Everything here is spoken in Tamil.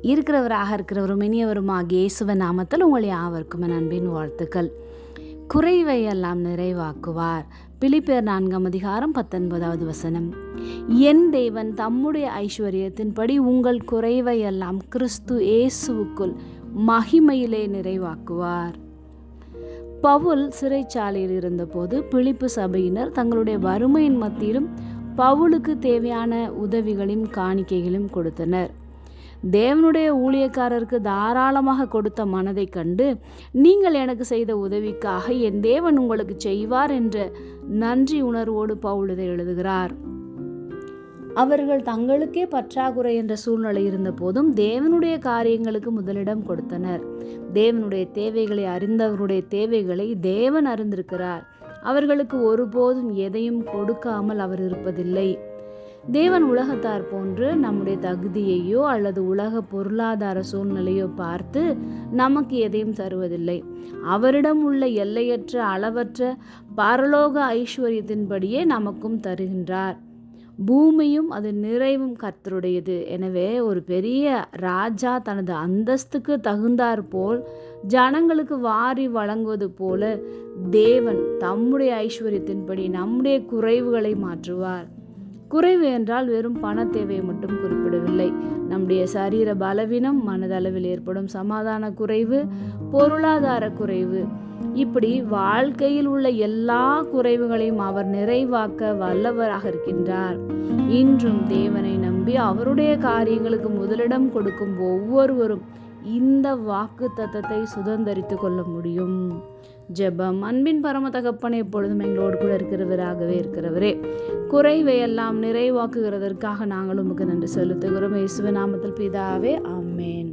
இருக்கிறவரும் இனியவருமாகிய இயேசுவின் நாமத்தில் உங்கள் யாவருக்கும் என் அன்பின் வாழ்த்துக்கள். குறைவை எல்லாம் நிறைவாக்குவார். பிலிப்பியர் 4:19 என் தேவன் தம்முடைய ஐஸ்வர்யத்தின்படி உங்கள் குறைவை எல்லாம் கிறிஸ்து இயேசுவுக்குள் மகிமையிலே நிறைவாக்குவார். பவுல் சிறைச்சாலையில் இருந்தபோது பிலிப்பு சபையினர் தங்களுடைய வறுமையின் மத்தியிலும் பவுலுக்கு தேவையான உதவிகளையும் காணிக்கைகளையும் கொடுத்தனர். தேவனுடைய ஊழியக்காரருக்கு தாராளமாக கொடுத்த மனதை கண்டு, நீங்கள் எனக்கு செய்த உதவிக்காக என் தேவன் உங்களுக்கு செய்வார் என்ற நன்றி உணர்வோடு பவுல் இதை எழுதுகிறார். அவர்கள் தங்களுக்கே பற்றாக்குறை என்ற சூழ்நிலை இருந்த போதும் தேவனுடைய காரியங்களுக்கு முதலிடம் கொடுத்தனர். தேவனுடைய தேவைகளை அறிந்தவருடைய தேவைகளை தேவன் அறிந்திருக்கிறார். அவர்களுக்கு ஒருபோதும் எதையும் கொடுக்காமல் அவர் இருப்பதில்லை. தேவன் உலகத்தார் போன்று நம்முடைய தகுதியையோ அல்லது உலக பொருளாதார சூழ்நிலையோ பார்த்து நமக்கு எதையும் தருவதில்லை. அவரிடம் உள்ள எல்லையற்ற அளவற்ற பரலோக ஐஸ்வர்யத்தின்படியே நமக்கும் தருகின்றார். பூமியும் அது நிறைவும் கர்த்தருடையது. எனவே ஒரு பெரிய ராஜா தனது அந்தஸ்துக்கு தகுந்தாற் போல் ஜனங்களுக்கு வாரி வழங்குவது போல தேவன் தம்முடைய ஐஸ்வர்யத்தின்படி நம்முடைய குறைவுகளை மாற்றுவார். குறைவு என்றால் வெறும் பண தேவையை மட்டும் குறிப்பிடவில்லை. நம்முடைய சரீர பலவீனம், மனதளவில் ஏற்படும் சமாதான குறைவு, பொருளாதார குறைவு, இப்படி வாழ்க்கையில் உள்ள எல்லா குறைவுகளையும் அவர் நிறைவாக்க வல்லவராக இருக்கின்றார். இன்றும் தேவனை நம்பி அவருடைய காரியங்களுக்கு முதலிடம் கொடுக்கும் ஒவ்வொருவரும் இந்த வாக்கு தத்தத்தை சுதந்தரித்து கொள்ள முடியும். ஜெபம். அன்பின் பரம தகப்பனே, எப்பொழுதும் எங்களோடு கூட இருக்கிறவரே, குறைவையெல்லாம் நிறைவாக்குகிறதற்காக நாங்கள் உமக்கு நன்றி செலுத்துகிறோம். இயேசுவின் நாமத்தில் பிதாவே, ஆமென்.